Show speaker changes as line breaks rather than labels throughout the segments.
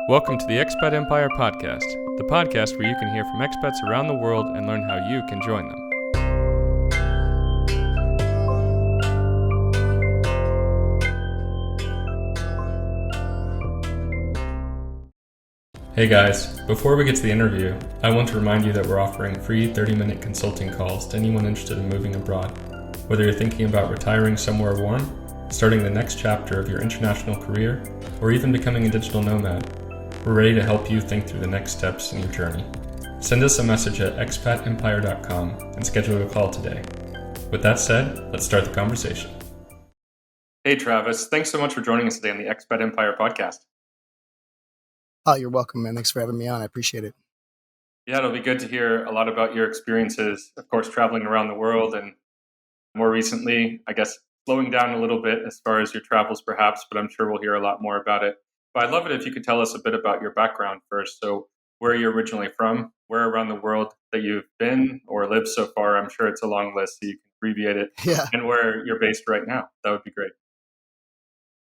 Welcome to the Expat Empire Podcast, the podcast where you can hear from expats around the world and learn how you can join them. Hey guys, before we get to the interview, I want to remind you that we're offering free 30-minute consulting calls to anyone interested in moving abroad. Whether you're thinking about retiring somewhere warm, starting the next chapter of your international career, or even becoming a digital nomad, we're ready to help you think through the next steps in your journey. Send us a message at expatempire.com and schedule a call today. With that said, let's start the conversation. Hey Travis, thanks so much for joining us today on the Expat Empire Podcast.
Oh, you're welcome, man. Thanks for having me on. I appreciate it.
Yeah, it'll be good to hear a lot about your experiences, of course, traveling around the world and more recently, I guess, slowing down a little bit as far as your travels perhaps, but I'm sure we'll hear a lot more about it. But I'd love it if you could tell us a bit about your background first. So where are you originally from? Where around the world that you've been or lived so far? I'm sure it's a long list, so you can abbreviate it.
Yeah.
And where you're based right now. That would be great.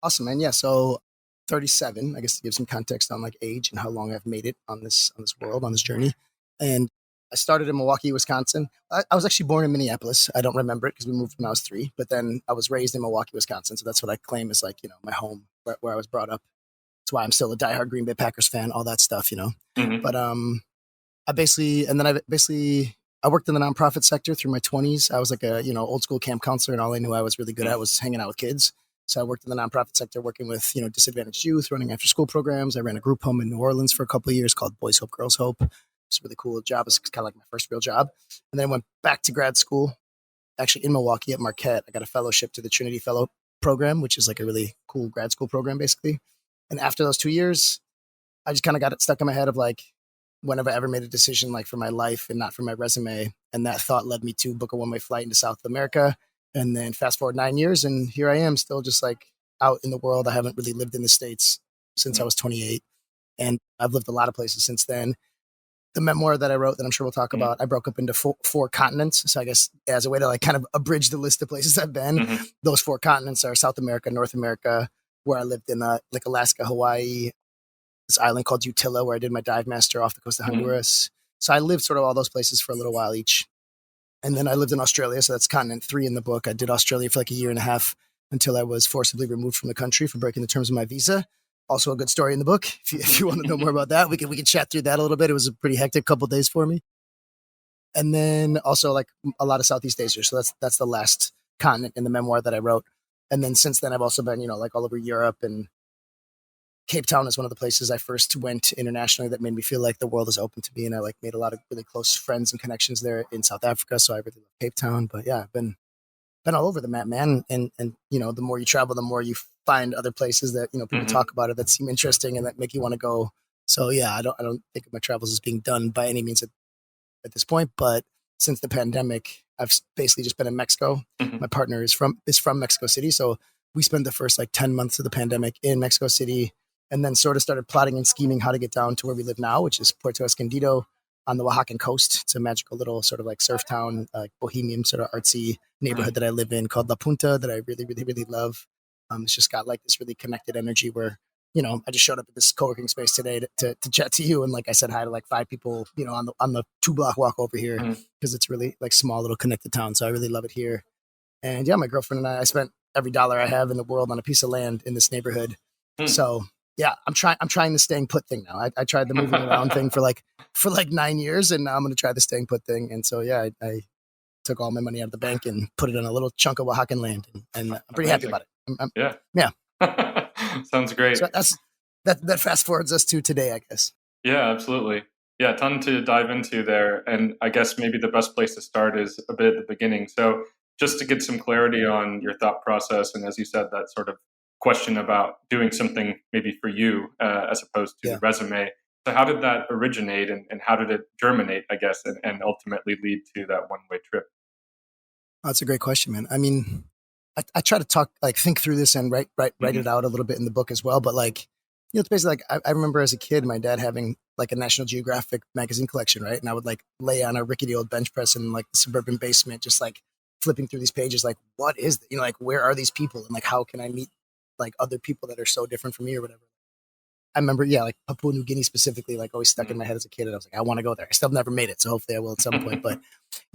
Awesome, man. Yeah. So 37, I guess, to give some context on like age and how long I've made it on this world, on this journey. And I started in Milwaukee, Wisconsin. I was actually born in Minneapolis. I don't remember it because we moved when I was 3, but then I was raised in Milwaukee, Wisconsin. So that's what I claim is like, my home where I was brought up. That's why I'm still a diehard Green Bay Packers fan, all that stuff,
Mm-hmm.
But I worked in the nonprofit sector through my 20s. I was like a, old school camp counselor, and all I knew I was really good at was hanging out with kids. So I worked in the nonprofit sector, working with, disadvantaged youth, running after school programs. I ran a group home in New Orleans for a couple of years called Boys Hope, Girls Hope. It's a really cool job. It's kind of like my first real job. And then I went back to grad school, actually in Milwaukee at Marquette. I got a fellowship to the Trinity Fellow program, which is like a really cool grad school program, basically. And after those 2 years, I just kind of got it stuck in my head of like, whenever I ever made a decision like for my life and not for my resume. And that thought led me to book a one-way flight into South America. And then fast forward 9 years, and here I am still just like out in the world. I haven't really lived in the States since I was 28. And I've lived a lot of places since then. The memoir that I wrote that I'm sure we'll talk about, I broke up into four continents. So I guess as a way to like kind of abridge the list of places I've been, those 4 continents are South America, North America, where I lived in like Alaska, Hawaii, this island called Utila, where I did my dive master off the coast of Honduras. So I lived sort of all those places for a little while each. And then I lived in Australia. So that's continent 3 in the book. I did Australia for like a year and a half until I was forcibly removed from the country for breaking the terms of my visa. Also a good story in the book. If you want to know more about that, we can chat through that a little bit. It was a pretty hectic couple of days for me. And then also like a lot of Southeast Asia. So that's the last continent in the memoir that I wrote. And then since then, I've also been, like all over Europe, and Cape Town is one of the places I first went internationally that made me feel like the world is open to me. And I like made a lot of really close friends and connections there in South Africa. So I really love Cape Town. But yeah, I've been all over the map, man. And the more you travel, the more you find other places that, people talk about it that seem interesting and that make you want to go. So yeah, I don't think of my travels as being done by any means at this point. But since the pandemic, I've basically just been in Mexico. My partner is from Mexico City. So we spent the first like 10 months of the pandemic in Mexico City, and then sort of started plotting and scheming how to get down to where we live now, which is Puerto Escondido on the Oaxacan coast. It's a magical little sort of like surf town, bohemian sort of artsy neighborhood that I live in called La Punta that I really, really, really love. It's just got like this really connected energy where, I just showed up at this co-working space today to chat to you. And like I said hi to like 5 people, on the 2-block walk over here, because it's really like small little connected town. So I really love it here. And yeah, my girlfriend and I spent every dollar I have in the world on a piece of land in this neighborhood. So yeah, I'm trying the staying put thing now. I tried the moving around thing for like 9 years, and now I'm going to try the staying put thing. And so, yeah, I took all my money out of the bank and put it on a little chunk of Oaxacan land, and I'm pretty happy about it. Yeah.
Sounds great.
So that fast forwards us to today, I guess.
Yeah, absolutely. Yeah, a ton to dive into there. And I guess maybe the best place to start is a bit at the beginning. So just to get some clarity on your thought process, and as you said, that sort of question about doing something maybe for you as opposed to the resume. So how did that originate, and how did it germinate, I guess, and ultimately lead to that one-way trip?
Oh, that's a great question, man. I mean, I try to think through this and write it out a little bit in the book as well. But like, it's basically like, I remember as a kid, my dad having like a National Geographic magazine collection, right? And I would like lay on a rickety old bench press in like the suburban basement, just like flipping through these pages, like, what is, like, where are these people? And like, how can I meet like other people that are so different from me or whatever? I remember, like Papua New Guinea specifically, like always stuck in my head as a kid. And I was like, I want to go there. I still never made it. So hopefully I will at some point. But,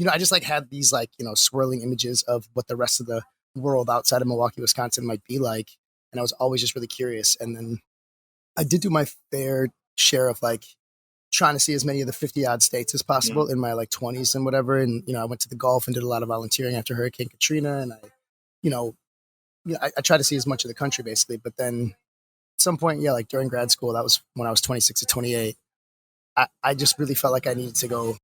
I just like had these like, swirling images of what the rest of the world outside of Milwaukee, Wisconsin might be like. And I was always just really curious. And then I did do my fair share of like trying to see as many of the 50 odd states as possible in my like 20s and whatever. And, I went to the Gulf and did a lot of volunteering after Hurricane Katrina. And I tried to see as much of the country basically. But then at some point, like during grad school, that was when I was 26 to 28, I just really felt like I needed to go,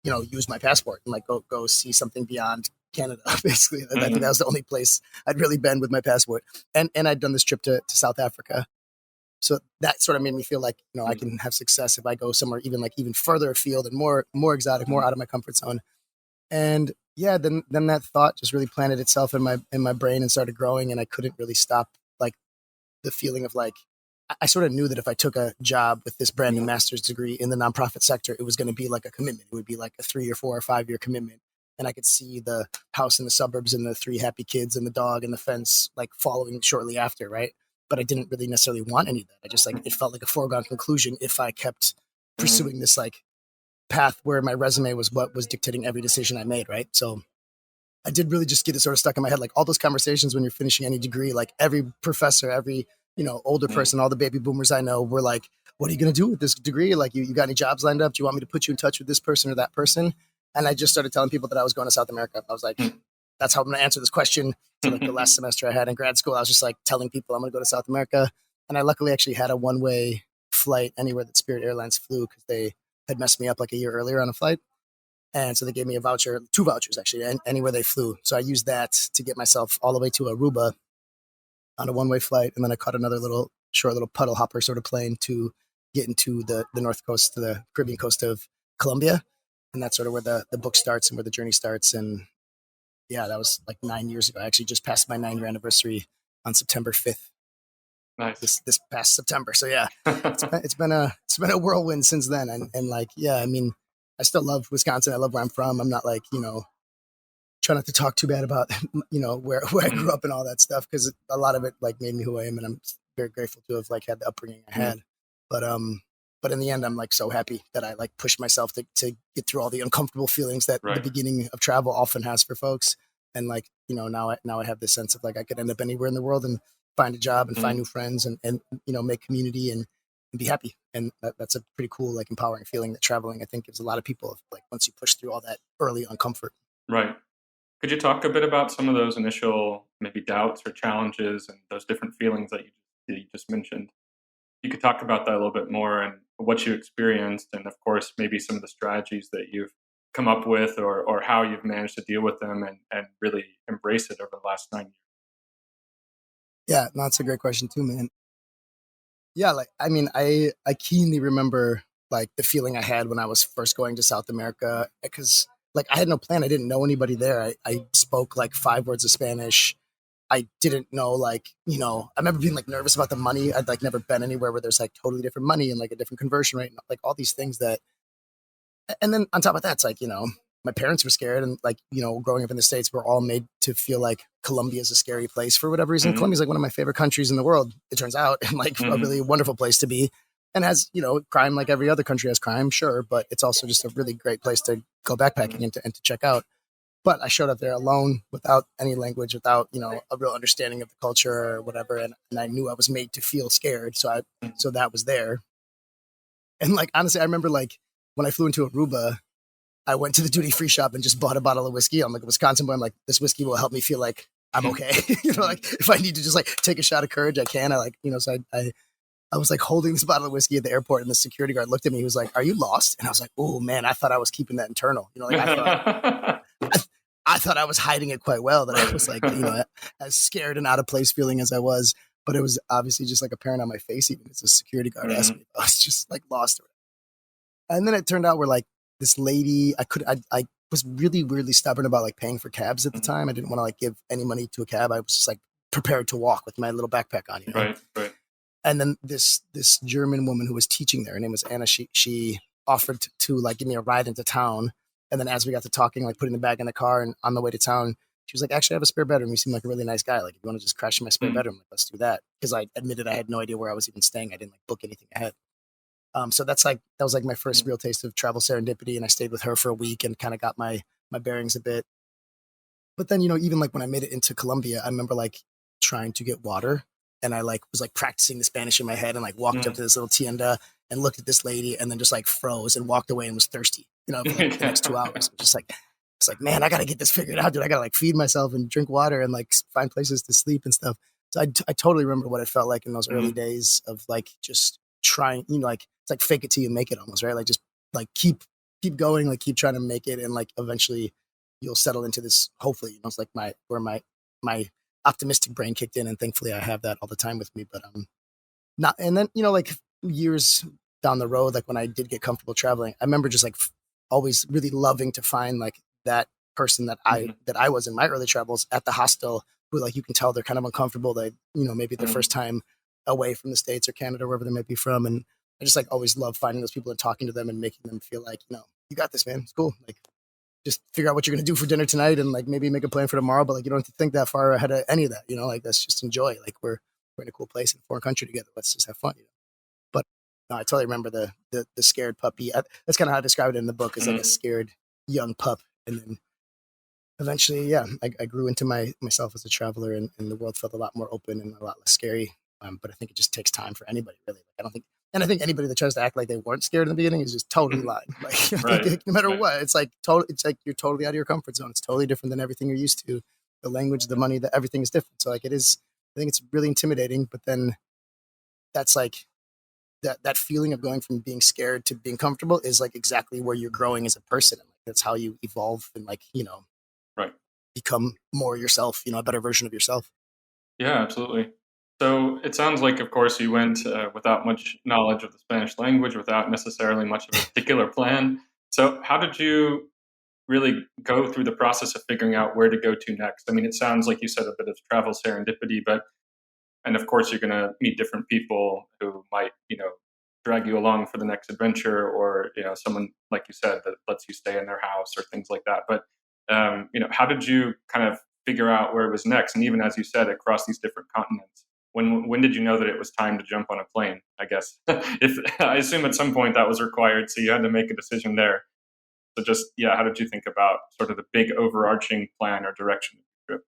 use my passport and like go see something beyond Canada, basically. I think that was the only place I'd really been with my passport. And I'd done this trip to South Africa. So that sort of made me feel like, I can have success if I go somewhere even further afield and more exotic, more out of my comfort zone. And then that thought just really planted itself in my brain and started growing. And I couldn't really stop like the feeling of like, I sort of knew that if I took a job with this brand new master's degree in the nonprofit sector, it was going to be like a commitment. It would be like a 3 or 4 or 5 year commitment. And I could see the house in the suburbs and the 3 happy kids and the dog and the fence like following shortly after, right? But I didn't really necessarily want any of that. I just like, it felt like a foregone conclusion if I kept pursuing this like path where my resume was what was dictating every decision I made, right? So I did really just get it sort of stuck in my head. Like all those conversations when you're finishing any degree, like every professor, every, older person, all the baby boomers I know were like, what are you going to do with this degree? Like you got any jobs lined up? Do you want me to put you in touch with this person or that person? And I just started telling people that I was going to South America. I was like, that's how I'm going to answer this question. So like the last semester I had in grad school, I was just like telling people I'm going to go to South America. And I luckily actually had a one-way flight anywhere that Spirit Airlines flew because they had messed me up like a year earlier on a flight. And so they gave me a voucher, 2 vouchers actually, anywhere they flew. So I used that to get myself all the way to Aruba on a one-way flight. And then I caught another short little puddle hopper sort of plane to get into the north coast, to the Caribbean coast of Colombia. And that's sort of where the book starts and where the journey starts. And that was like 9 years ago. I actually just passed my 9-year anniversary on September 5th.
Nice.
This past September. So it's been a whirlwind since then. And like, I mean, I still love Wisconsin. I love where I'm from. I'm not like, try not to talk too bad about, where I grew up and all that stuff. Cause a lot of it like made me who I am. And I'm very grateful to have like had the upbringing I had. But in the end, I'm like so happy that I like pushed myself to get through all the uncomfortable feelings that the beginning of travel often has for folks. And like, now I have this sense of like, I could end up anywhere in the world and find a job and find new friends and make community and be happy. And that's a pretty cool, like empowering feeling that traveling, I think, gives a lot of people like once you push through all that early uncomfort.
Right. Could you talk a bit about some of those initial maybe doubts or challenges and those different feelings that you just mentioned? You could talk about that a little bit more and what you experienced and of course, maybe some of the strategies that you've come up with or how you've managed to deal with them and really embrace it over the last 9 years.
Yeah, no, that's a great question too, man. Yeah, like, I mean, I keenly remember like the feeling I had when I was first going to South America because like I had no plan. I didn't know anybody there. I spoke like 5 words of Spanish. I didn't know like, I remember being like nervous about the money. I'd like never been anywhere where there's like totally different money and like a different conversion rate and like all these things and then on top of that, it's like, my parents were scared and like, growing up in the States, we're all made to feel like Colombia is a scary place for whatever reason. Colombia is like one of my favorite countries in the world, it turns out, and like a really wonderful place to be. And has, crime like every other country has crime, sure, but it's also just a really great place to go backpacking and to check out. But I showed up there alone without any language, without, a real understanding of the culture or whatever. And I knew I was made to feel scared. So that was there. And like, honestly, I remember like when I flew into Aruba, I went to the duty free shop and just bought a bottle of whiskey. I'm like a Wisconsin boy. I'm like, this whiskey will help me feel like I'm okay. Like if I need to just like take a shot of courage, I can. So I was like holding this bottle of whiskey at the airport and the security guard looked at me. He was like, are you lost? And I was like, oh man, I thought I was keeping that internal. I thought I was hiding it quite well, that I was like, as scared and out of place feeling as I was, but it was obviously just like apparent on my face, even as the security guard asked me if I was just like lost. And then it turned out we're like this lady, I was really weirdly stubborn about like paying for cabs at the time. I didn't want to like give any money to a cab. I was just like prepared to walk with my little backpack on,
Right.
And then this German woman who was teaching there, her name was Anna, she offered to like give me a ride into town. And then as we got to talking, like putting the bag in the car and on the way to town, She was like, actually, I have a spare bedroom. You seem like a really nice guy. Like, if you want to just crash in my spare bedroom, like, let's do that. Because I admitted I had no idea where I was even staying. I didn't like book anything ahead. So that was like my first real taste of travel serendipity. And I stayed with her for a week and kind of got my bearings a bit. But then, even like when I made it into Colombia, I remember like trying to get water. And I like was like practicing the Spanish in my head and like walked up to this little tienda and looked at this lady and then just like froze and walked away and was thirsty, for like the next 2 hours. Just like, it's like, man, I got to get this figured out, dude. I got to like feed myself and drink water and like find places to sleep and stuff. So I totally remember what it felt like in those early days of like just trying, like it's like fake it till you make it almost, right? Like just like keep going, like keep trying to make it. And like eventually you'll settle into this, hopefully, it's like where my optimistic brain kicked in, and thankfully I have that all the time with me. But not, and then like years down the road, like when I did get comfortable traveling, I remember just like always really loving to find like that person that I was in my early travels at the hostel, who like you can tell they're kind of uncomfortable. They maybe their first time away from the States or Canada, wherever they might be from, and I just like always love finding those people and talking to them and making them feel like you got this, man. It's cool. Like, just figure out what you're going to do for dinner tonight and like maybe make a plan for tomorrow, but like you don't have to think that far ahead of any of that, like let's just enjoy. Like we're in a cool place in a foreign country together. Let's just have fun. But no, I totally remember the scared puppy. That's kind of how I described it in the book, as like a scared young pup. And then eventually, I grew into myself as a traveler, and the world felt a lot more open and a lot less scary. But I think it just takes time for anybody, really. Like, I think anybody that tries to act like they weren't scared in the beginning is just totally lying. Like, right. No matter what, it's like you're totally out of your comfort zone. It's totally different than everything you're used to. The language, the money, everything is different. So like it is, I think it's really intimidating. But then that's like that feeling of going from being scared to being comfortable is like exactly where you're growing as a person. And like, that's how you evolve and like
right,
become more yourself. A better version of yourself.
Yeah, absolutely. So it sounds like, of course, you went without much knowledge of the Spanish language, without necessarily much of a particular plan. So how did you really go through the process of figuring out where to go to next? I mean, it sounds like you said a bit of travel serendipity, and of course, you're going to meet different people who might, drag you along for the next adventure, or, someone, like you said, that lets you stay in their house or things like that. But, how did you kind of figure out where it was next? And even as you said, across these different continents. When did you know that it was time to jump on a plane? I guess if I assume at some point that was required, so you had to make a decision there. So just how did you think about sort of the big overarching plan or direction of the trip?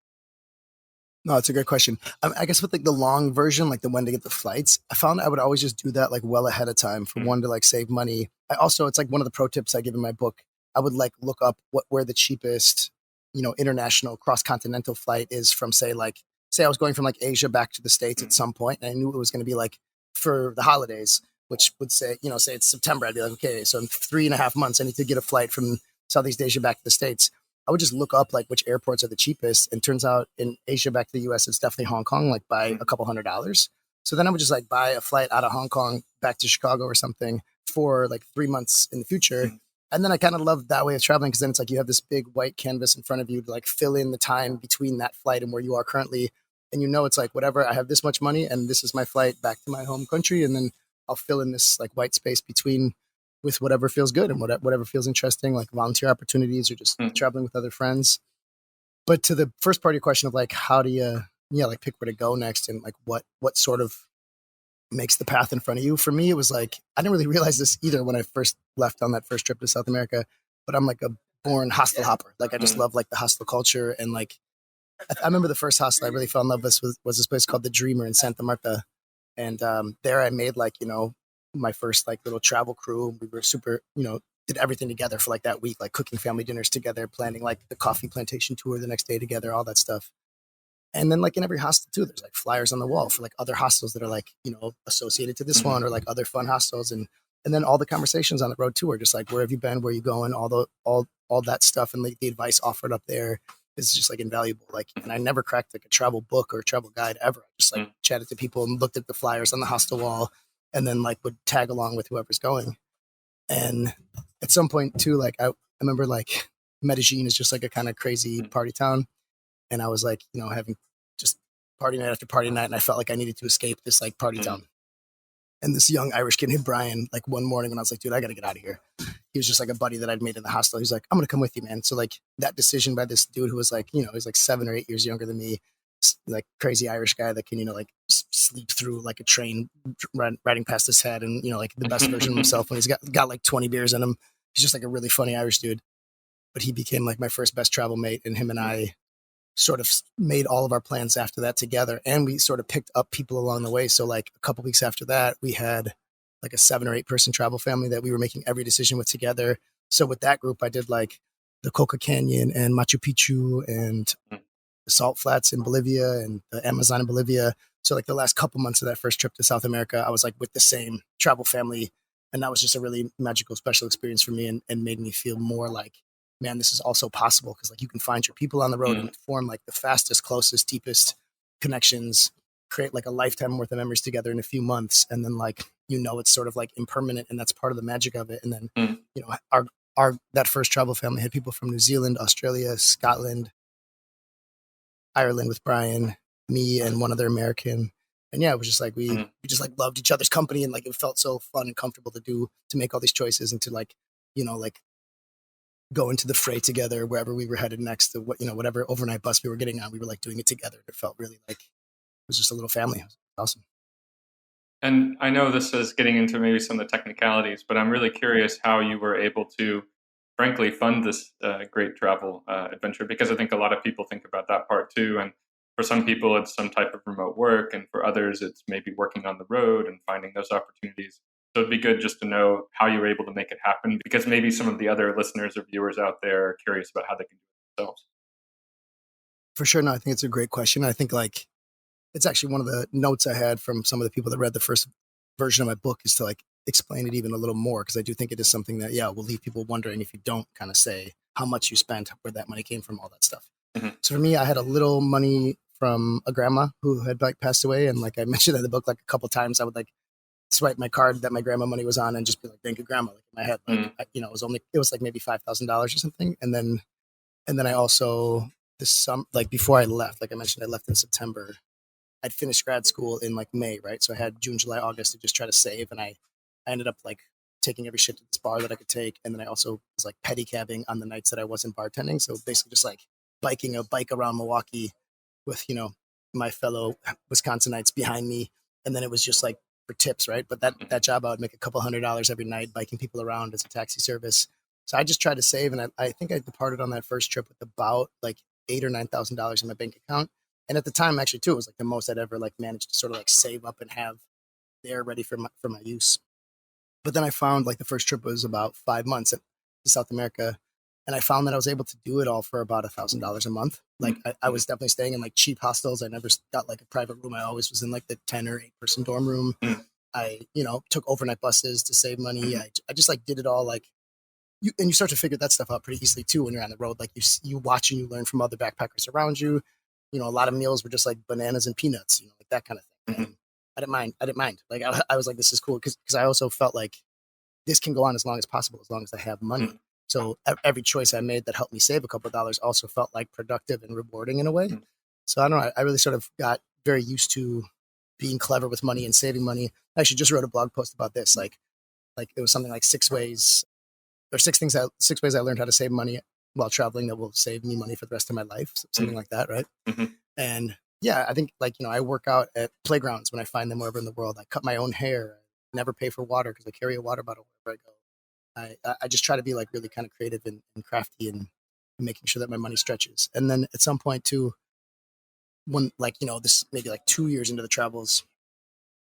No, it's a great question. I guess with like the long version, like the when to get the flights, I found I would always just do that like well ahead of time for one to like save money. I also, it's like one of the pro tips I give in my book. I would like look up where the cheapest, international cross-continental flight is from, say I was going from like Asia back to the States at some point, and I knew it was going to be like for the holidays, which would say it's September. I'd be like, okay, so in 3.5 months, I need to get a flight from Southeast Asia back to the States. I would just look up like which airports are the cheapest. And turns out in Asia back to the US, it's definitely Hong Kong, like by a couple $100s. So then I would just like buy a flight out of Hong Kong back to Chicago or something for like 3 months in the future. And then I kind of love that way of traveling, because then it's like you have this big white canvas in front of you to like fill in the time between that flight and where you are currently. And it's like, whatever, I have this much money and this is my flight back to my home country. And then I'll fill in this like white space between with whatever feels good and whatever feels interesting, like volunteer opportunities or just traveling with other friends. But to the first part of your question of like, how do you, like pick where to go next, and like what sort of makes the path in front of you? For me, it was like, I didn't really realize this either when I first left on that first trip to South America, but I'm like a born hostel hopper. Like I just love like the hostel culture. And like, I remember the first hostel I really fell in love with was this place called The Dreamer in Santa Marta. And there I made like, my first like little travel crew. We were super, did everything together for like that week, like cooking family dinners together, planning like the coffee plantation tour the next day together, all that stuff. And then like in every hostel too, there's like flyers on the wall for like other hostels that are like, associated to this one, or like other fun hostels. And then all the conversations on the road too are just like, where have you been? Where are you going? All that stuff. And like the advice offered up there is just like invaluable. Like, and I never cracked like a travel book or a travel guide ever. I just like chatted to people and looked at the flyers on the hostel wall, and then like would tag along with whoever's going. And at some point too, like I remember like Medellin is just like a kind of crazy party town. And I was like, having just party night after party night. And I felt like I needed to escape this like party town. And this young Irish kid named Brian, like one morning when I was like, dude, I got to get out of here. he was just like a buddy that I'd made in the hostel. He was like, I'm going to come with you, man. So like that decision by this dude who was like, he's like 7 or 8 years younger than me, like crazy Irish guy that can, like sleep through like a train riding past his head and, like the best version of himself when he's got like 20 beers in him. He's just like a really funny Irish dude. But he became like my first best travel mate, and him and I sort of made all of our plans after that together. And we sort of picked up people along the way. So like a couple weeks after that, we had like a 7 or 8 person travel family that we were making every decision with together. So with that group, I did like the Coca Canyon and Machu Picchu and the Salt Flats in Bolivia and the Amazon in Bolivia. So like the last couple months of that first trip to South America, I was like with the same travel family. And that was just a really magical, special experience for me, and made me feel more like, man, this is also possible, because like you can find your people on the road and form like the fastest, closest, deepest connections, create like a lifetime worth of memories together in a few months. And then like, it's sort of like impermanent, and that's part of the magic of it. And then, our that first travel family had people from New Zealand, Australia, Scotland, Ireland with Brian, me, and one other American. And yeah, it was just like, we just like loved each other's company, and like, it felt so fun and comfortable to make all these choices, and to like, like go into the fray together wherever we were headed next, to whatever overnight bus we were getting on, we were like doing it together. It felt really like it was just a little family. It was awesome.
And I know this is getting into maybe some of the technicalities, but I'm really curious how you were able to, frankly, fund this great travel adventure, because I think a lot of people think about that part too. And for some people, it's some type of remote work, and for others, it's maybe working on the road and finding those opportunities. So it'd be good just to know how you were able to make it happen, because maybe some of the other listeners or viewers out there are curious about how they can do it themselves.
For sure. No, I think it's a great question. I think like it's actually one of the notes I had from some of the people that read the first version of my book, is to like explain it even a little more, because I do think it is something that, will leave people wondering if you don't kind of say how much you spent, where that money came from, all that stuff. So for me, I had a little money from a grandma who had like passed away. And like I mentioned in the book, like a couple times I would like swipe my card that my grandma money was on and just be like, thank you, grandma. Like in my head, like, it was like maybe $5,000 or something. And then I also, like before I left, like I mentioned, I left in September. I'd finished grad school in like May, right? So I had June, July, August to just try to save. And I ended up like taking every shit to this bar that I could take. And then I also was like pedicabbing on the nights that I wasn't bartending. So basically just like biking a bike around Milwaukee with, my fellow Wisconsinites behind me. And then it was just like for tips, right? But that job, I would make a couple $100 every night biking people around as a taxi service. So I just tried to save. And I think I departed on that first trip with about like $8,000 or $9,000 in my bank account. And at the time, actually, too, it was like the most I'd ever like managed to sort of like save up and have there ready for my use. But then I found like the first trip was about 5 months to South America. And I found that I was able to do it all for about $1,000 a month. Like I was definitely staying in like cheap hostels. I never got like a private room. I always was in like the 10 or 8 person dorm room. I, took overnight buses to save money. I just like did it all like, you start to figure that stuff out pretty easily too when you're on the road. Like you watch and you learn from other backpackers around you. A lot of meals were just like bananas and peanuts, like that kind of thing. And I didn't mind. Like I was like, this is cool, because I also felt like this can go on as long as possible, as long as I have money. So every choice I made that helped me save a couple of dollars also felt like productive and rewarding in a way. So I don't know. I really sort of got very used to being clever with money and saving money. I actually just wrote a blog post about this. Like it was something like 6 ways I learned how to save money while traveling that will save me money for the rest of my life. Something like that. Right. And yeah, I think like, I work out at playgrounds when I find them wherever in the world. I cut my own hair. I never pay for water because I carry a water bottle wherever I go. I just try to be like really kind of creative and crafty and making sure that my money stretches. And then at some point too, when like, this maybe like 2 years into the travels,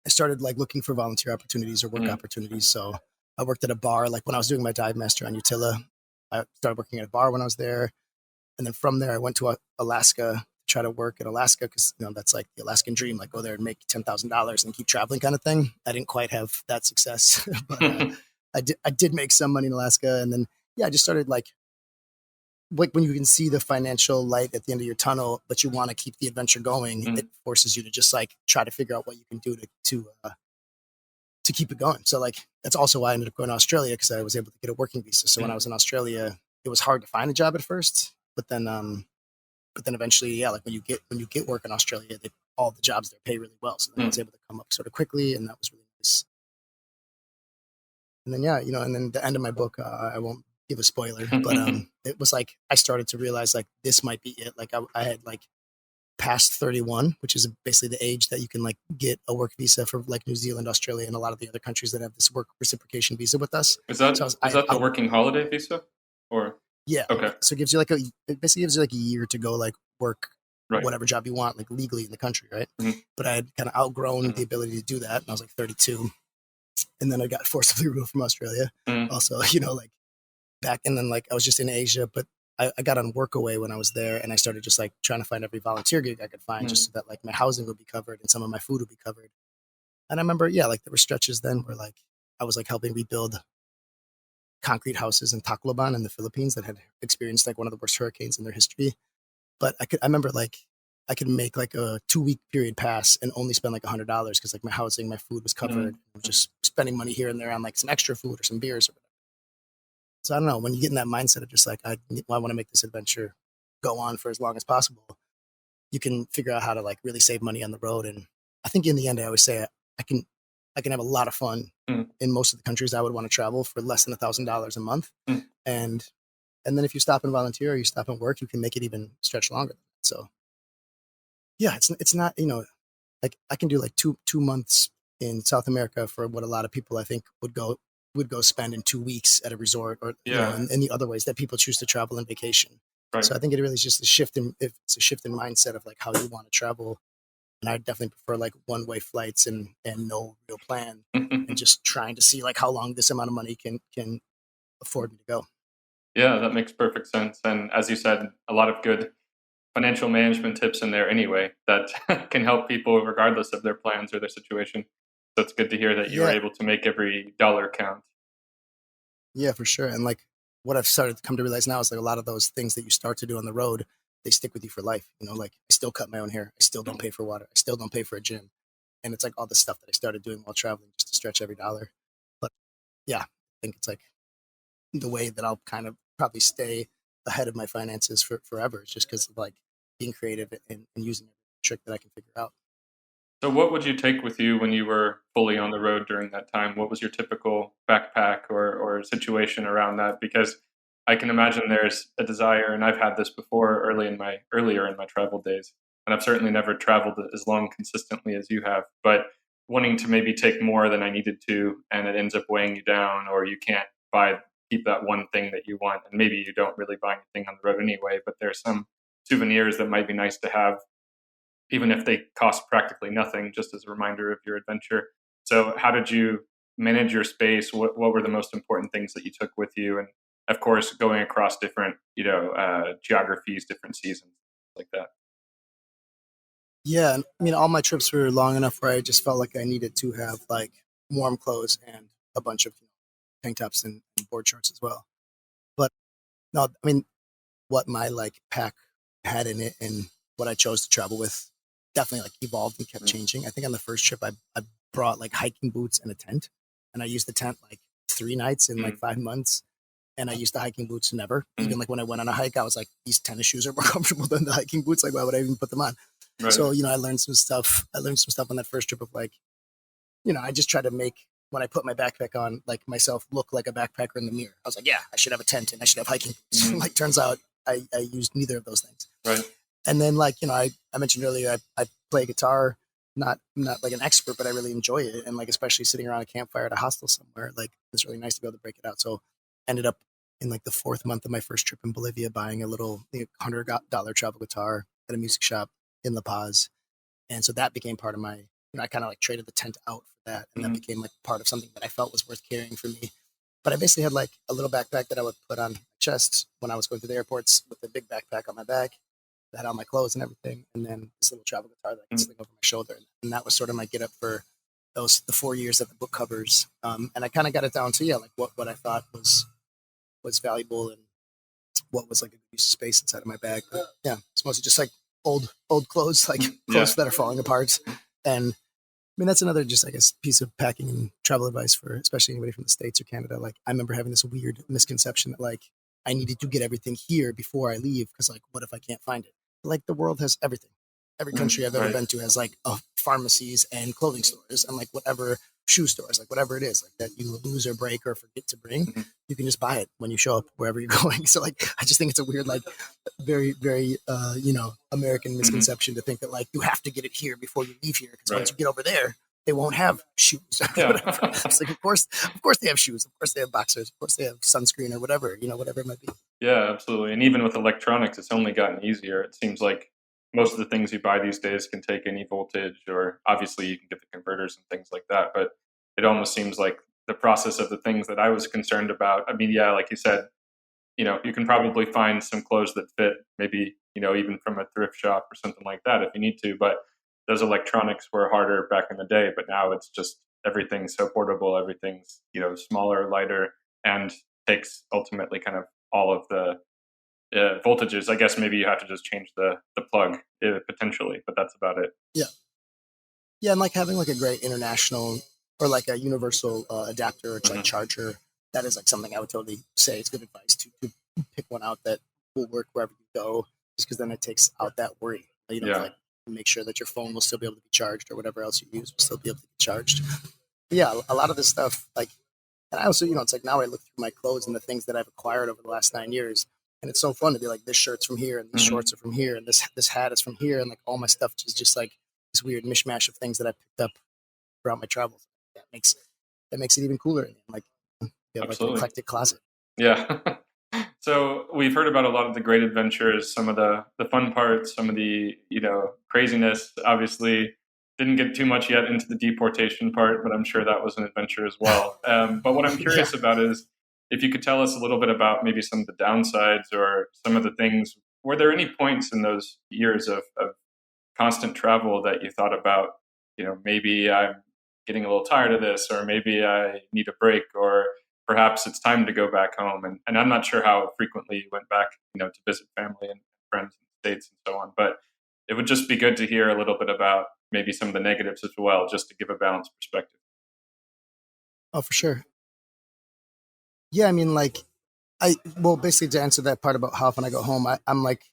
I started like looking for volunteer opportunities or work opportunities. So I worked at a bar, like when I was doing my dive master on Utila, I started working at a bar when I was there. And then from there, I went to Alaska, try to work in Alaska because, that's like the Alaskan dream, like go there and make $10,000 and keep traveling kind of thing. I didn't quite have that success, but I did make some money in Alaska. And then, I just started like when you can see the financial light at the end of your tunnel, but you want to keep the adventure going, it forces you to just like try to figure out what you can do to keep it going. So like, that's also why I ended up going to Australia, because I was able to get a working visa. So when I was in Australia, it was hard to find a job at first, but then eventually, like when you get work in Australia, all the jobs there pay really well. So then I was able to come up sort of quickly, and that was really nice. And then, yeah, and then the end of my book, I won't give a spoiler, but it was like, I started to realize like, this might be it. Like I had like past 31, which is basically the age that you can like get a work visa for like New Zealand, Australia, and a lot of the other countries that have this work reciprocation visa with us.
Is that the working holiday visa? Or
yeah.
Okay.
So it gives you it basically gives you like a year to go like work
Right.
whatever job you want, like legally in the country, right?
Mhm.
But I had kind of outgrown
Mhm.
the ability to do that, and I was like 32, and then I got forcibly removed from Australia.
Mhm.
Also, like back, and then like I was just in Asia, but I got on Workaway when I was there, and I started just like trying to find every volunteer gig I could find, just so that like my housing would be covered and some of my food would be covered. And I remember, yeah, like there were stretches then where like I was like helping rebuild concrete houses in Tacloban in the Philippines that had experienced like one of the worst hurricanes in their history. But I remember like I could make like a 2-week period pass and only spend like $100 because like my housing, my food was covered. Just spending money here and there on like some extra food or some beers or whatever. So I don't know, when you get in that mindset of just like, I want to make this adventure go on for as long as possible, you can figure out how to like really save money on the road. And I think in the end, I always say I can have a lot of fun in most of the countries I would want to travel for less than $1,000 a month. And then if you stop and volunteer or you stop and work, you can make it even stretch longer. So yeah, it's not, like I can do like two months in South America for what a lot of people I think would go spend in 2 weeks at a resort, or in the other ways that people choose to travel and vacation.
Right.
So I think it really is just a shift in mindset of like how you want to travel. And I definitely prefer like one-way flights and no real plan and just trying to see like how long this amount of money can afford me to go.
Yeah, that makes perfect sense. And as you said, a lot of good financial management tips in there anyway that can help people regardless of their plans or their situation. So it's good to hear that you were able to make every dollar count.
Yeah, for sure. And like what I've started to come to realize now is like a lot of those things that you start to do on the road, they stick with you for life. Like I still cut my own hair. I still don't pay for water. I still don't pay for a gym. And it's like all the stuff that I started doing while traveling just to stretch every dollar. But yeah, I think it's like the way that I'll kind of probably stay ahead of my finances for forever. It's just because of like being creative and using every trick that I can figure out.
So what would you take with you when you were fully on the road during that time? What was your typical backpack or situation around that? Because I can imagine there's a desire, and I've had this before earlier in my travel days, and I've certainly never traveled as long consistently as you have, but wanting to maybe take more than I needed to, and it ends up weighing you down, or you can't keep that one thing that you want, and maybe you don't really buy anything on the road anyway, but there's some souvenirs that might be nice to have, even if they cost practically nothing, just as a reminder of your adventure. So how did you manage your space? What were the most important things that you took with you? And of course, going across different, geographies, different seasons, like that.
Yeah, and I mean, all my trips were long enough where I just felt like I needed to have like warm clothes and a bunch of tank tops and board shorts as well. But no, I mean, what my like pack had in it and what I chose to travel with definitely like evolved and kept changing. I think on the first trip, I brought like hiking boots and a tent, and I used the tent like 3 nights in like 5 months. And I used the hiking boots never. Even like when I went on a hike, I was like, these tennis shoes are more comfortable than the hiking boots. Like, why would I even put them on?
Right.
So, I learned some stuff. I learned some stuff on that first trip of like, I just tried to make, when I put my backpack on, like myself look like a backpacker in the mirror. I was like, yeah, I should have a tent and I should have hiking boots. Like, turns out I used neither of those things.
Right.
And then like, I mentioned earlier, I play guitar, not like an expert, but I really enjoy it. And like, especially sitting around a campfire at a hostel somewhere, like it's really nice to be able to break it out. So ended up in like the 4th month of my first trip in Bolivia, buying a little $100 travel guitar at a music shop in La Paz. And so that became part of my, I kind of like traded the tent out for that. And that became like part of something that I felt was worth carrying for me. But I basically had like a little backpack that I would put on my chest when I was going to the airports, with a big backpack on my back that had all my clothes and everything. And then this little travel guitar that I could sling over my shoulder. And that was sort of my get up for the 4 years that the book covers. And I kind of got it down to, like what I thought was valuable and what was like a use of space inside of my bag. But yeah, it's mostly just like old clothes, like clothes that are falling apart. And I mean, that's another just, I guess, piece of packing and travel advice for especially anybody from the States or Canada. Like, I remember having this weird misconception that like I needed to get everything here before I leave, because like, what if I can't find it? But, like, the world has everything. Every country I've ever been to has like pharmacies and clothing stores and like whatever shoe stores, like whatever it is, like that you lose or break or forget to bring,
Mhm.
you can just buy it when you show up wherever you're going. So like, I just think it's a weird, like very, very, American
Mhm.
misconception to think that like you have to get it here before you leave here. Cause once
Right.
you get over there, they won't have shoes or
Yeah.
whatever. It's like, of course they have shoes. Of course they have boxers. Of course they have sunscreen or whatever, whatever it might be.
Yeah, absolutely. And even with electronics, it's only gotten easier. It seems like most of the things you buy these days can take any voltage, or obviously you can get the converters and things like that. But it almost seems like the process of the things that I was concerned about. I mean, yeah, like you said, you can probably find some clothes that fit, maybe, even from a thrift shop or something like that if you need to. But those electronics were harder back in the day, but now it's just everything's so portable, everything's, smaller, lighter, and takes ultimately kind of all of the voltages. I guess maybe you have to just change the plug potentially, but that's about it.
Yeah. Yeah. And like having like a great international or like a universal adapter or like
Mhm.
charger, that is like something I would totally say it's good advice to pick one out that will work wherever you go, just because then it takes out that worry.
Yeah.
Like make sure that your phone will still be able to be charged or whatever else you use will still be able to be charged. But yeah, a lot of this stuff, like, and I also, it's like now I look through my clothes and the things that I've acquired over the last 9 years, and it's so fun to be like, this shirt's from here, and these
Mhm.
shorts are from here, and this hat is from here, and like all my stuff is just like this weird mishmash of things that I picked up throughout my travels. That makes that makes it even cooler. And like you have like an
Absolutely.
eclectic closet.
Yeah. So we've heard about a lot of the great adventures, some of the fun parts, some of the craziness. Obviously, didn't get too much yet into the deportation part, but I'm sure that was an adventure as well. But what I'm
Yeah.
curious about is if you could tell us a little bit about maybe some of the downsides or some of the things. Were there any points in those years of constant travel that you thought about? Maybe I'm getting a little tired of this, or maybe I need a break, or perhaps it's time to go back home. And I'm not sure how frequently you went back, to visit family and friends in the States and so on. But it would just be good to hear a little bit about maybe some of the negatives as well, just to give a balanced perspective.
Oh, for sure. Yeah, I mean, like, basically to answer that part about how often I go home, I'm like,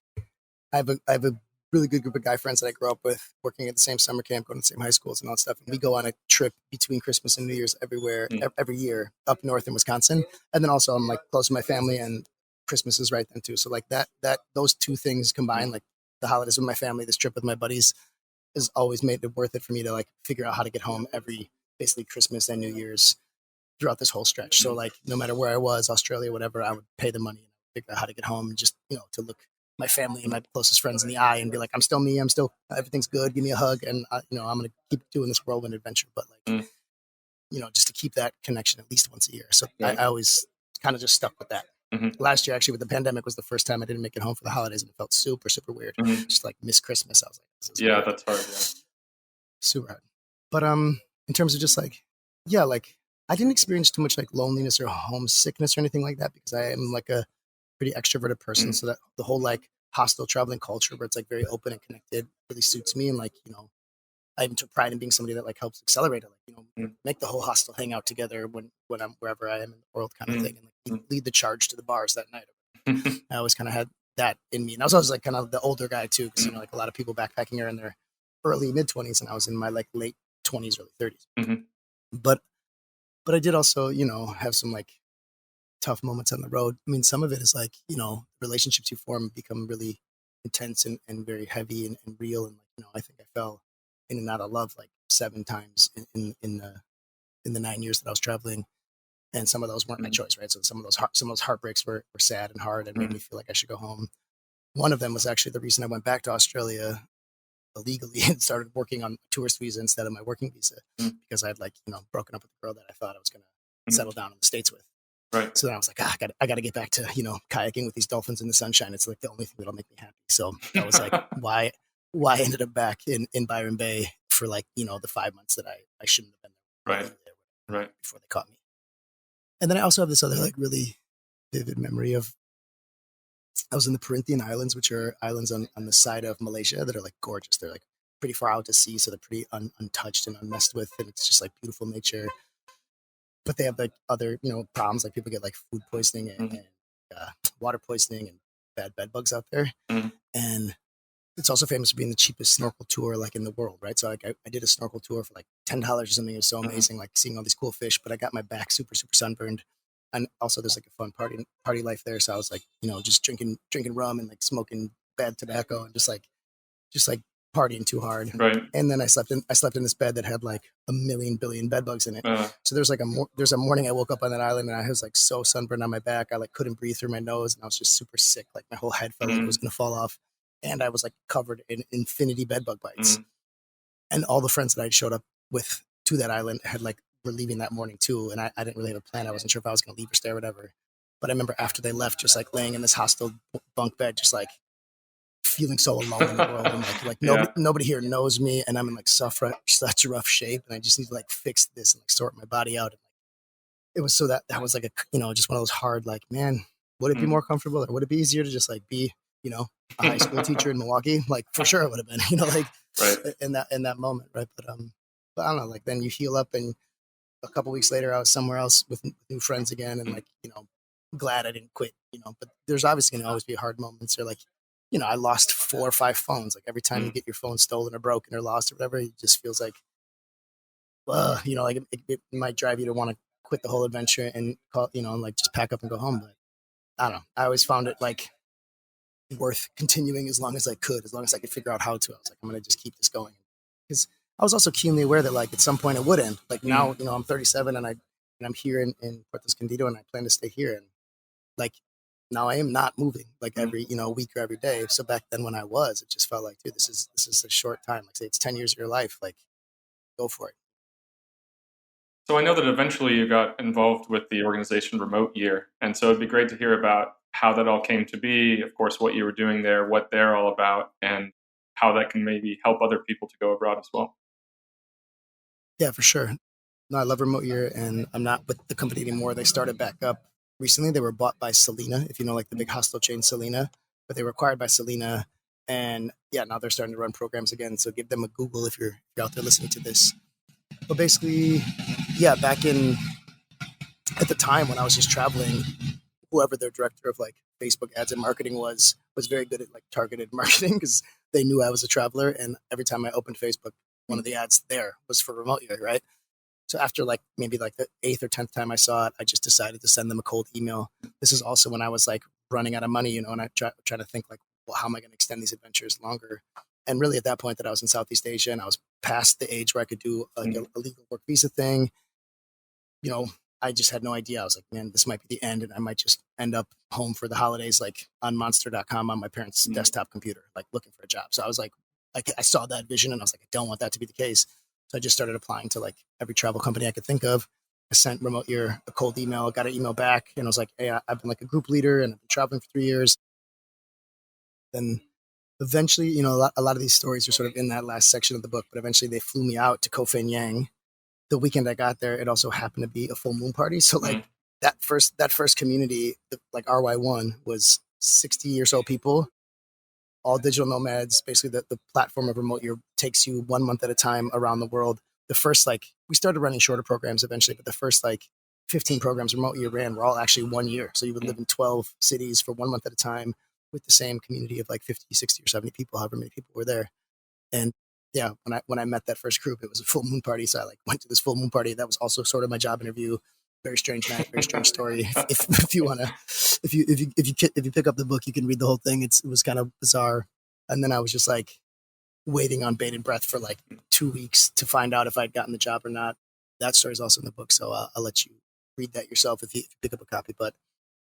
I have a really good group of guy friends that I grew up with, working at the same summer camp, going to the same high schools and all that stuff. And we go on a trip between Christmas and New Year's
Mm.
every year up north in Wisconsin. And then also I'm like close to my family, and Christmas is right then too. So like those two things
Mm.
combined, like the holidays with my family, this trip with my buddies, has always made it worth it for me to like figure out how to get home every basically Christmas and New Year's throughout this whole stretch. So
Mm.
like no matter where I was, Australia, whatever, I would pay the money and figure out how to get home, and just to look my family and my closest friends in the eye and be like, I'm still me, I'm still everything's good, give me a hug, and I'm gonna keep doing this whirlwind adventure. But like
Mm.
just to keep that connection at least once a year. So I,
Right.
I always kind of just stuck with that.
Mhm.
Last year, actually, with the pandemic, was the first time I didn't make it home for the holidays, and it felt super, super weird.
Mhm.
Just like miss Christmas. I was like, this is
Yeah,
weird,
that's hard. Yeah.
super hard. But in terms of just like, yeah, like I didn't experience too much like loneliness or homesickness or anything like that, because I am like a pretty extroverted person.
Mm.
So that the whole like hostile traveling culture where it's like very open and connected really suits me. And like, I even took pride in being somebody that like helps accelerate it, like,
Mm.
make the whole hostel hang out together when I'm wherever I am in the world kind of
Mm.
thing. And like lead the charge to the bars that night.
Mm.
I always kind of had that in me. And I was always like kind of the older guy too, because,
Mm.
like a lot of people backpacking are in their early mid 20s, and I was in my like late 20s, early 30s.
Mhm.
But, I did also, have some like tough moments on the road. I mean, some of it is like, relationships you form become really intense and very heavy and real. And like, I think I fell in and out of love like 7 times in the 9 years that I was traveling. And some of those weren't my
Mm.
choice, right? So some of those heartbreaks were sad and hard and made
Mm.
me feel like I should go home. One of them was actually the reason I went back to Australia illegally and started working on a tourist visa instead of my working visa,
Mm.
because I had like, broken up with the girl that I thought I was going to
Mm.
settle down in the States with.
Right.
So then I was like, I got to get back to, kayaking with these dolphins in the sunshine. It's like the only thing that'll make me happy. So that was like why I ended up back in Byron Bay for like, the 5 months that I shouldn't have been there,
Right. Right.
before they caught me. And then I also have this other like really vivid memory of, I was in the Perhentian Islands, which are islands on the side of Malaysia that are like gorgeous. They're like pretty far out to sea, so they're pretty untouched and unmessed with, and it's just like beautiful nature. But they have like other problems, like people get like food poisoning and
Mhm.
water poisoning and bad bed bugs out there.
Mhm.
And it's also famous for being the cheapest snorkel tour like in the world, right? So like I did a snorkel tour for like $10 or something. It was so amazing, like seeing all these cool fish. But I got my back super sunburned, and also there's like a fun party life there. So I was like, just drinking rum and like smoking bad tobacco and just like partying too hard.
Right.
And then I slept in this bed that had like a million billion bed bugs in it. So there's like there's a morning I woke up on that island and I was like so sunburned on my back. I like couldn't breathe through my nose and I was just super sick. Like my whole head felt like it was going to fall off. And I was like covered in infinity bed bug bites. And all the friends that I'd showed up with to that island had like, were leaving that morning too. And I didn't really have a plan. I wasn't sure if I was going to leave or stay or whatever. But I remember after they left, just like laying in this hostel bunk bed, just like feeling so alone in the world. And like nobody here knows me. And I'm in like such rough shape. And I just need to like fix this and like sort my body out. And it was so that was like just one of those hard, like, man, would it be more comfortable or would it be easier to just like be, a high school teacher in Milwaukee? Like for sure it would have been, like
right.
in that moment. Right. But I don't know, like then you heal up and a couple weeks later I was somewhere else with new friends again. And like, glad I didn't quit, but there's obviously going to always be hard moments or like, I lost 4 or 5 phones. Like every time you get your phone stolen or broken or lost or whatever, it just feels like, like it might drive you to want to quit the whole adventure and call, and like just pack up and go home. But I don't know. I always found it like worth continuing as long as I could figure out how to. I was like, I'm going to just keep this going. Because I was also keenly aware that like at some point it would end. Like now, I'm 37 and I'm here in Puerto Escondido and I plan to stay here. And like, now I am not moving like every, week or every day. So back then when I was, it just felt like, dude, this is a short time. Like say it's 10 years of your life. Like go for it.
So I know that eventually you got involved with the organization Remote Year. And so it'd be great to hear about how that all came to be, of course, what you were doing there, what they're all about, and how that can maybe help other people to go abroad as well.
Yeah, for sure. No, I love Remote Year and I'm not with the company anymore. They started back up recently. They were bought by Selena, if you know, like the big hostel chain Selena, but they were acquired by Selena. And yeah, now they're starting to run programs again. So give them a Google if you're out there listening to this. But basically, yeah, back at the time when I was just traveling, whoever their director of like Facebook ads and marketing was very good at like targeted marketing because they knew I was a traveler. And every time I opened Facebook, one of the ads there was for Remote Year, right? So after like maybe like the 8th or 10th time I saw it, I just decided to send them a cold email. This is also when I was like running out of money, and I try to think like, well, how am I going to extend these adventures longer? And really at that point that I was in Southeast Asia and I was past the age where I could do like a legal work visa thing, I just had no idea. I was like, man, this might be the end. And I might just end up home for the holidays, like on monster.com on my parents' desktop computer, like looking for a job. So I was like, I saw that vision and I was like, I don't want that to be the case. So I just started applying to like every travel company I could think of. I sent Remote Year a cold email, got an email back, and I was like, hey, I've been like a group leader and I've been traveling for 3 years. Then eventually, a lot of these stories are sort of in that last section of the book, but eventually they flew me out to Koh Phangan. The weekend I got there, it also happened to be a full moon party. So like that first community, like RY1 was 60 or so people, all digital nomads. Basically the platform of Remote Year takes you 1 month at a time around the world. The first, we started running shorter programs eventually, but the first 15 programs Remote Year ran were all actually 1 year. So you would live in 12 cities for 1 month at a time with the same community of like 50, 60 or 70 people, however many people were there. And yeah, when I met that first group, it was a full moon party. So I went to this full moon party. That was also sort of my job interview. Very strange night, very strange story. If you pick up the book, you can read the whole thing. It was kind of bizarre. And then I was just waiting on bated breath for 2 weeks to find out if I'd gotten the job or not. That story is also in the book, so I'll let you read that yourself if you pick up a copy. But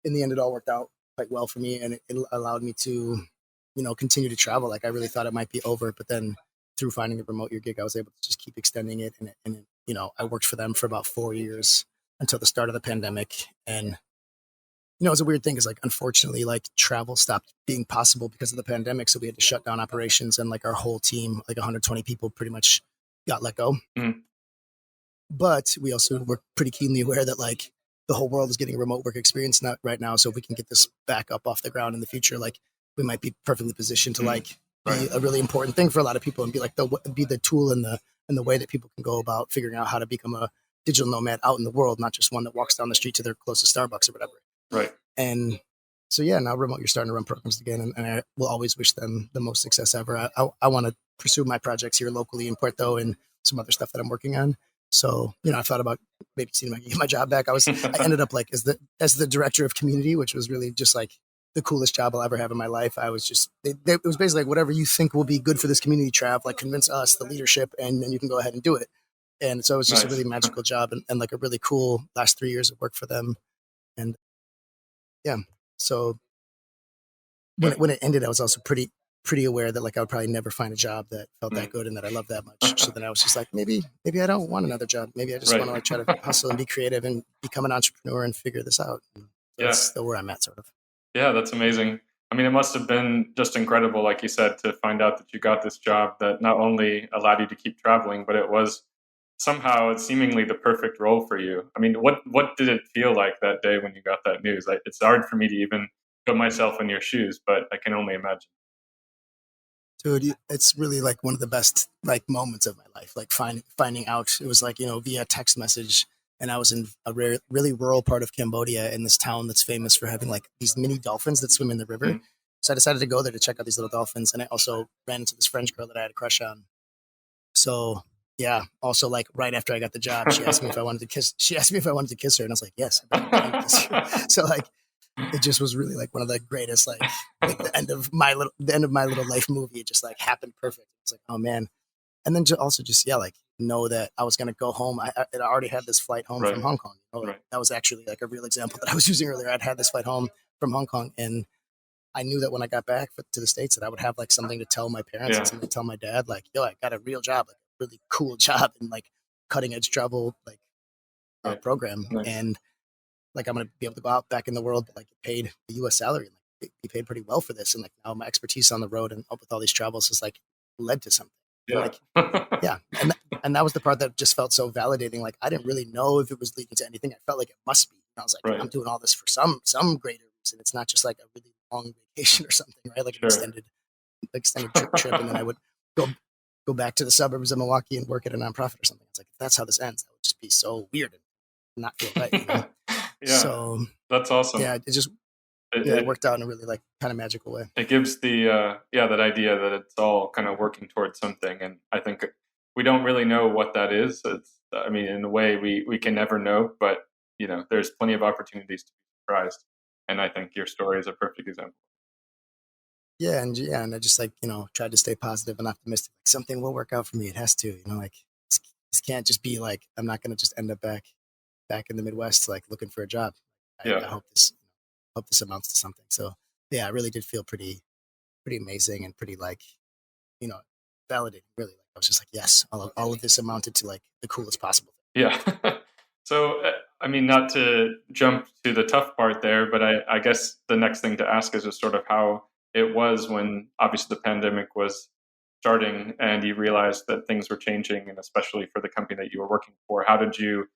in the end, it all worked out quite well for me, and it allowed me to, continue to travel. I really thought it might be over, but then through finding the Remote Year gig, I was able to just keep extending it, and I worked for them for about 4 years until the start of the pandemic. And it's a weird thing because unfortunately travel stopped being possible because of the pandemic, so we had to shut down operations, and our whole team, 120 people, pretty much got let go. But we also were pretty keenly aware that the whole world is getting a remote work experience right now, so if we can get this back up off the ground in the future, we might be perfectly positioned to be a really important thing for a lot of people and be the tool and the way that people can go about figuring out how to become a digital nomad out in the world, not just one that walks down the street to their closest Starbucks or whatever.
Right.
And So yeah, now Remote, you're starting to run programs again, and I will always wish them the most success ever. I want to pursue my projects here locally in Puerto and some other stuff that I'm working on. So I thought about maybe seeing if I can get my job back. I ended up like as the director of community, which was really just like the coolest job I'll ever have in my life. I was just it was basically like whatever you think will be good for this community, Trav, like convince us, the leadership, and then you can go ahead and do it. And so it was just a
Nice.
really magical job and like a really cool last 3 years of work for them. And yeah, so when it ended, I was also pretty aware that like I would probably never find a job that felt that good and that I loved that much. So then I was just like, maybe I don't want another job. Maybe I just want to like try to hustle and be creative and become an entrepreneur and figure this out. And that's still where I'm at, sort of.
Yeah, that's amazing. I mean, it must have been just incredible, like you said, to find out that you got this job that not only allowed you to keep traveling, but it was somehow seemingly the perfect role for you. I mean, what did it feel like that day when you got that news? It's hard for me to even put myself in your shoes, but I can only imagine.
Dude, it's really like one of the best like moments of my life. Like finding out, it was like via text message, and I was in a really rural part of Cambodia in this town that's famous for having like these mini dolphins that swim in the river. So I decided to go there to check out these little dolphins, and I also ran into this French girl that I had a crush on. So yeah, also like right after I got the job, she asked me if I wanted to kiss. She asked me if I wanted to kiss her, and I was like, yes. So like it just was really like one of the greatest like the end of my little life movie. It just like happened perfect. It's like, oh man. And then also just like know that I was gonna go home. I already had this flight home from Hong Kong. That was actually like a real example that I was using earlier. I'd had this flight home from Hong Kong, and I knew that when I got back to the States that I would have like something to tell my parents and something to tell my dad, like, yo, I got a real job, like a really cool job and like cutting edge travel like program.
Nice.
And like I'm gonna be able to go out back in the world, but like get paid the US salary and like be paid pretty well for this. And like now my expertise on the road and up with all these travels has like led to something.
Yeah.
Yeah. And that was the part that just felt so validating. Like I didn't really know if it was leading to anything. I felt like it must be. And I was like, I'm doing all this for some greater reason. It's not just like a really long vacation or something, right? Like an extended trip. And then I would go back to the suburbs of Milwaukee and work at a nonprofit or something. It's like, if that's how this ends, that would just be so weird and not feel right.
Yeah.
So
that's awesome.
Yeah, it worked out in a really like kind of magical way.
It gives the that idea that it's all kind of working towards something, and I think we don't really know what that is. I mean, in a way, we can never know, but there's plenty of opportunities to be surprised, and I think your story is a perfect example.
Yeah, and I just like tried to stay positive and optimistic. Like something will work out for me. It has to, like this can't just be like I'm not going to just end up back in the Midwest like looking for a job. I hope this amounts to something. So yeah, I really did feel pretty amazing and pretty like validating. Really, like I was just like, yes, all of this amounted to like the coolest possible thing.
Yeah. So I mean, not to jump to the tough part there, but I guess the next thing to ask is just sort of how it was when obviously the pandemic was starting and you realized that things were changing, and especially for the company that you were working for. How did you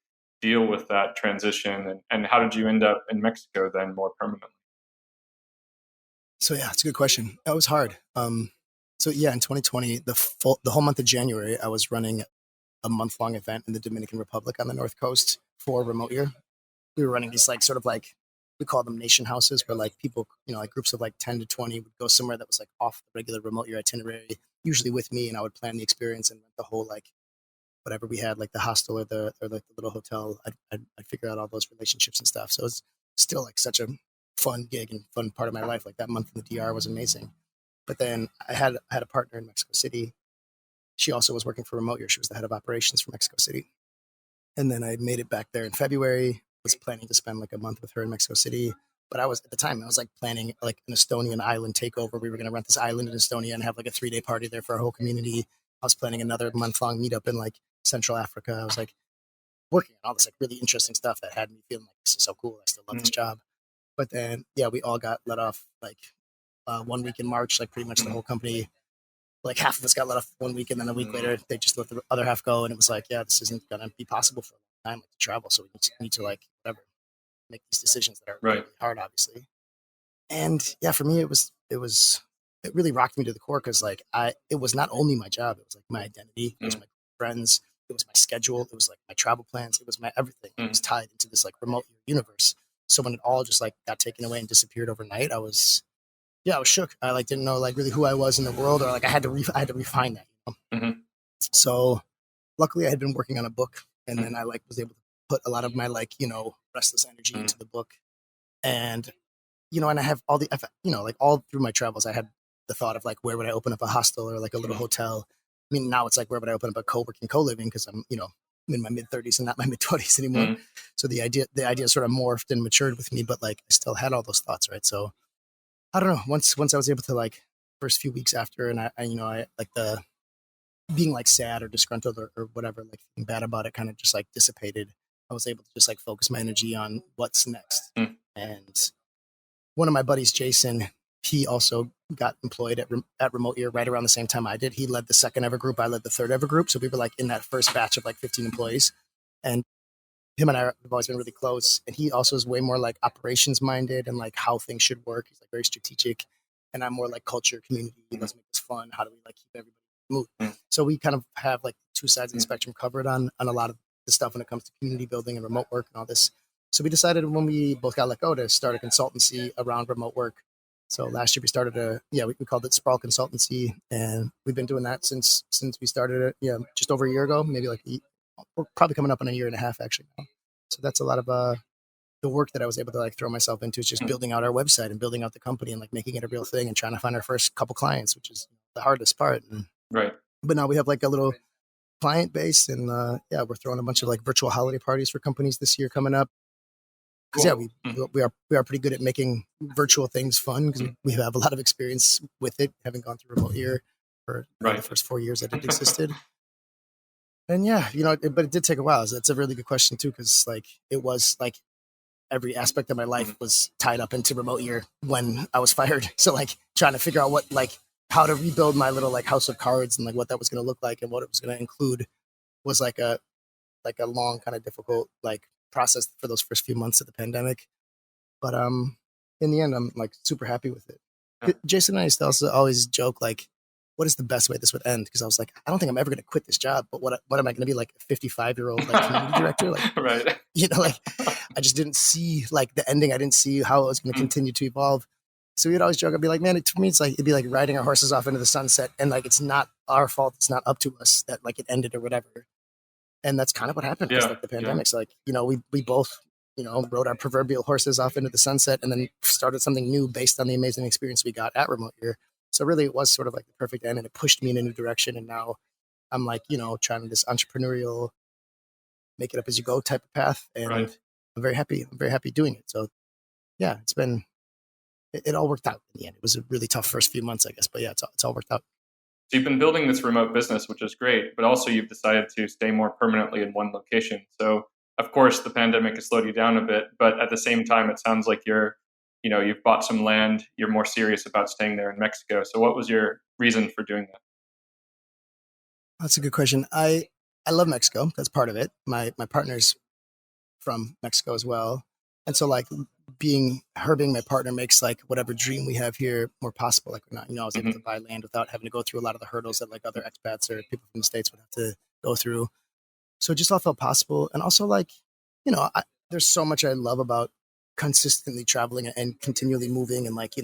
deal with that transition, and how did you end up in Mexico then more permanently?
So yeah, it's a good question. That was hard. So yeah, in 2020, the whole month of January, I was running a month-long event in the Dominican Republic on the North Coast for Remote Year. We were running these like sort of like, we call them nation houses, where like people, like groups of like 10 to 20 would go somewhere that was like off the regular Remote Year itinerary, usually with me, and I would plan the experience and rent the whole like whatever we had, like the hostel or the little hotel. I'd figure out all those relationships and stuff. So it's still like such a fun gig and fun part of my life. Like that month in the DR was amazing. But then I had a partner in Mexico City. She also was working for Remote Year. She was the head of operations for Mexico City. And then I made it back there in February, was planning to spend like a month with her in Mexico City. But I was like planning like an Estonian island takeover. We were going to rent this island in Estonia and have like a 3-day party there for our whole community. I was planning another month-long meetup in like Central Africa. I was like working on all this like really interesting stuff that had me feeling like this is so cool. I still love this job. But then, yeah, we all got let off like 1 week in March, like pretty much the whole company. Like half of us got let off 1 week, and then a week later they just let the other half go. And it was like, yeah, this isn't going to be possible for a long time to travel. So we need to like whatever make these decisions that are really hard, obviously. And yeah, for me, it really rocked me to the core because like it was not only my job, it was like my identity, it was my friends, it was my schedule, it was like my travel plans, it was my everything. It was tied into this like Remote universe. So when it all just like got taken away and disappeared overnight, I was shook. I like didn't know like really who I was in the world, or like I had to refine that.
Hmm.
So luckily I had been working on a book, and
Hmm.
then I like was able to put a lot of my like, restless energy
Hmm.
into the book. And, and I have all like all through my travels, I had the thought of like, where would I open up a hostel or like a little
Hmm.
hotel? I mean, now it's like, where would I open up a co-working, co-living? Because I'm, in my mid 30s and not my mid 20s anymore.
Hmm.
So the idea sort of morphed and matured with me, but like I still had all those thoughts, right? So I don't know. Once I was able to like first few weeks after, and I like the being like sad or disgruntled or whatever, like feeling bad about it, kind of just like dissipated. I was able to just like focus my energy on what's next.
Hmm.
And one of my buddies, Jason, he also got employed at Remote Ear right around the same time I did. He led the second ever group. I led the third ever group. So we were like in that first batch of like 15 employees. And him and I have always been really close. And he also is way more like operations minded and like how things should work. He's like very strategic. And I'm more like culture, community. Let's make this fun. How do we like keep everybody in the mood?
Hmm.
So we kind of have like two sides of the
Hmm.
spectrum covered on a lot of the stuff when it comes to community building and remote work and all this. So we decided when we both got let go to start a consultancy around remote work. So last year we started we called it Sprawl Consultancy, and we've been doing that since we started it. Yeah, just over a year ago, maybe like we're probably coming up on a year and a half actually now. So that's a lot of the work that I was able to like throw myself into, is just
Hmm.
building out our website and building out the company and like making it a real thing and trying to find our first couple clients, which is the hardest part.
Right.
But now we have like a little client base, and we're throwing a bunch of like virtual holiday parties for companies this year coming up. Because
Cool. Hmm.
we are pretty good at making virtual things fun, because we have a lot of experience with it, having gone through Remote Ear for the
Right.
first 4 years that it existed. And but it did take a while. It's a really good question too, because like it was like every aspect of my life
Mhm.
was tied up into Remote Ear when I was fired. So like trying to figure out what like how to rebuild my little like house of cards and like what that was going to look like and what it was going to include was like a long kind of difficult like process for those first few months of the pandemic. But in the end, I'm like super happy with it.
Yeah.
Jason and I used to also always joke like, what is the best way this would end? Because I was like, I don't think I'm ever going to quit this job. But what am I going to be, like a 55-year-old like community director? Like,
Right.
like I just didn't see like the ending. I didn't see how it was going to continue to evolve. So we'd always joke. I'd be like, man, to me, it'd be like riding our horses off into the sunset, and like it's not our fault. It's not up to us that like it ended or whatever. And that's kind of what happened because
Yeah.
like the
Yeah.
pandemic's like, we both, rode our proverbial horses off into the sunset and then started something new based on the amazing experience we got at Remote Ear. So really it was sort of like the perfect end, and it pushed me in a new direction. And now I'm like, trying this entrepreneurial, make it up as you go type of path. And
Right.
I'm very happy. I'm very happy doing it. So yeah, it all worked out in the end. It was a really tough first few months, I guess, but yeah, it's all worked out.
So you've been building this remote business, which is great, but also you've decided to stay more permanently in one location. So of course the pandemic has slowed you down a bit, but at the same time, it sounds like you've bought some land. You're more serious about staying there in Mexico. So what was your reason for doing that?
That's a good question. I love Mexico. That's part of it. My partner's from Mexico as well. And so like being my partner makes like whatever dream we have here more possible. Like we're not, I was able to buy land without having to go through a lot of the hurdles that like other expats or people from the States would have to go through. So it just all felt possible. And also like, there's so much I love about consistently traveling and continually moving. And like,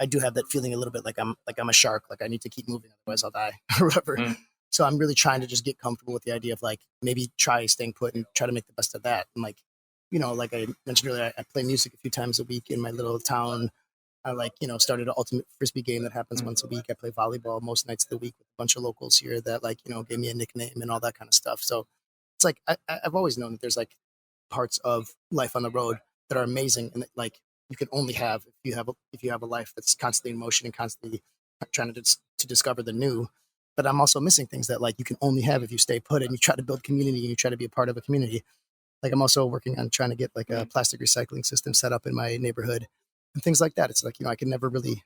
I do have that feeling a little bit like I'm a shark. Like I need to keep moving, otherwise I'll die or whatever.
Mhm.
So I'm really trying to just get comfortable with the idea of like maybe try staying put and try to make the best of that. And like, like I mentioned earlier, I play music a few times a week in my little town. I like, started an ultimate frisbee game that happens once a week. I play volleyball most nights of the week with a bunch of locals here that like, gave me a nickname and all that kind of stuff. So it's like I've always known that there's like parts of life on the road that are amazing and that like you can only have if you have a life that's constantly in motion and constantly trying to discover the new. But I'm also missing things that like you can only have if you stay put and you try to build community and you try to be a part of a community. Like I'm also working on trying to get like a plastic recycling system set up in my neighborhood and things like that. It's like, I could never really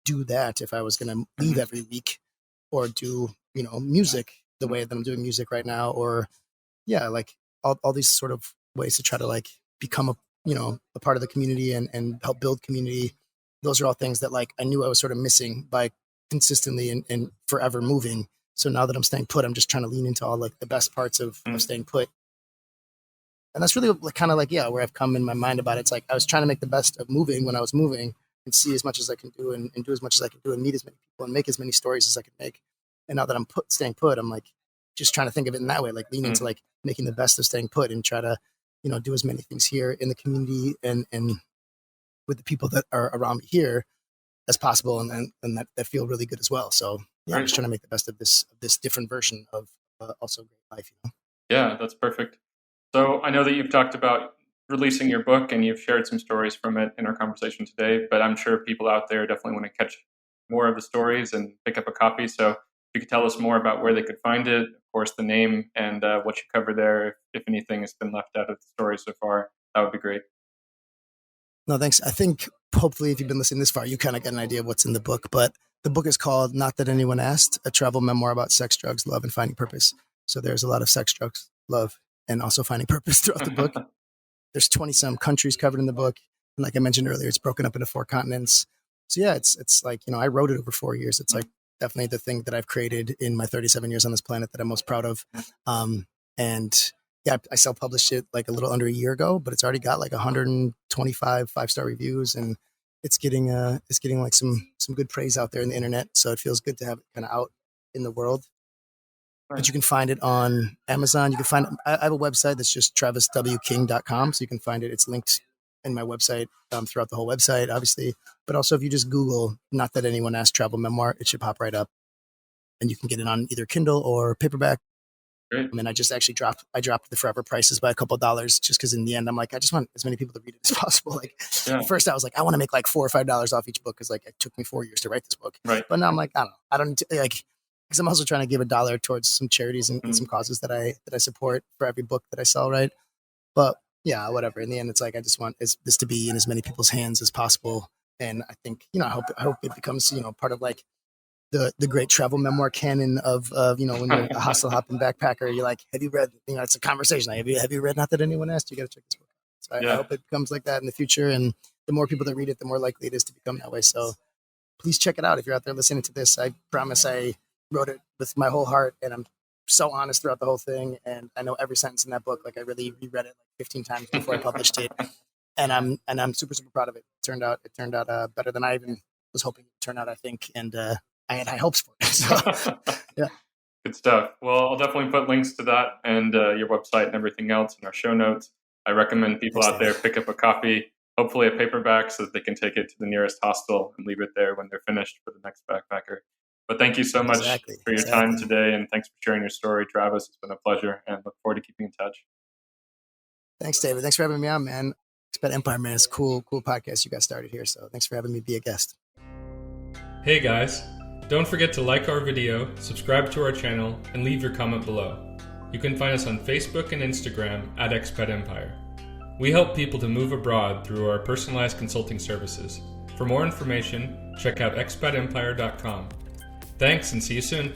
do that if I was going to leave every week or do, music the way that I'm doing music right now. Or yeah, like all these sort of ways to try to like become a part of the community and help build community. Those are all things that like I knew I was sort of missing by consistently and forever moving. So now that I'm staying put, I'm just trying to lean into all like the best parts of staying put. And that's really kind of like, where I've come in my mind about it. It's like I was trying to make the best of moving when I was moving and see as much as I can do and do as much as I can do and meet as many people and make as many stories as I can make. And now that I'm staying put, I'm like just trying to think of it in that way, like lean into like making the best of staying put and try to, do as many things here in the community and with the people that are around me here as possible. And that feel really good as well. So I'm just trying to make the best of this different version of also great life.
Yeah, that's perfect. So I know that you've talked about releasing your book and you've shared some stories from it in our conversation today, but I'm sure people out there definitely want to catch more of the stories and pick up a copy. So if you could tell us more about where they could find it, of course, the name and what you cover there, if anything has been left out of the story so far, that would be great.
No, thanks. I think hopefully if you've been listening this far, you kind of get an idea of what's in the book, but the book is called Not That Anyone Asked, a travel memoir about sex, drugs, love, and finding purpose. So there's a lot of sex, drugs, love, and also finding purpose throughout the book. There's 20-some countries covered in the book. And like I mentioned earlier, it's broken up into 4 continents. So yeah, it's like, I wrote it over 4 years. It's like definitely the thing that I've created in my 37 years on this planet that I'm most proud of. And yeah, I self-published it like a little under a year ago, but it's already got like 125 5-star reviews, and it's getting like some good praise out there in the internet. So it feels good to have it kind of out in the world. But you can find it on Amazon. You can find it. I have a website that's just traviswking.com. So you can find it. It's linked in my website throughout the whole website, obviously. But also if you just Google Not That Anyone Asked travel memoir, it should pop right up. And you can get it on either Kindle or paperback.
Great.
I mean, I dropped the forever prices by a couple of dollars just because in the end, I'm like, I just want as many people to read it as possible. Like at first I was like, I want to make like $4 or $5 off each book because like it took me 4 years to write this book.
Right.
But now I'm like, I don't need to, like, because I'm also trying to give $1 towards some charities and some causes that I support for every book that I sell, right? But yeah, whatever. In the end, it's like I just want this to be in as many people's hands as possible, and I think I hope it becomes part of like the great travel memoir canon of when you're a hostel hopping backpacker, you're like, have you read? It's a conversation. Like, have you read Not That Anyone Asked? You got to check this book out. So I hope it becomes like that in the future, and the more people that read it, the more likely it is to become that way. So please check it out if you're out there listening to this. I promise I wrote it with my whole heart, and I'm so honest throughout the whole thing, and I know every sentence in that book. Like I really reread it like 15 times before I published it, and I'm super proud of it. It turned out better than I even was hoping it would turn out, I think, and I had high hopes for it. So, yeah,
good stuff. Well, I'll definitely put links to that and your website and everything else in our show notes. I recommend people out there pick up a copy, hopefully a paperback, so that they can take it to the nearest hostel and leave it there when they're finished for the next backpacker. But thank you so much for your time today, and thanks for sharing your story, Travis. It's been a pleasure, and look forward to keeping in touch.
Thanks, David. Thanks for having me on, man. Expat Empire, man. It's a cool podcast you got started here. So thanks for having me be a guest.
Hey guys, don't forget to like our video, subscribe to our channel, and leave your comment below. You can find us on Facebook and Instagram at Expat Empire. We help people to move abroad through our personalized consulting services. For more information, check out expatempire.com. Thanks and see you soon.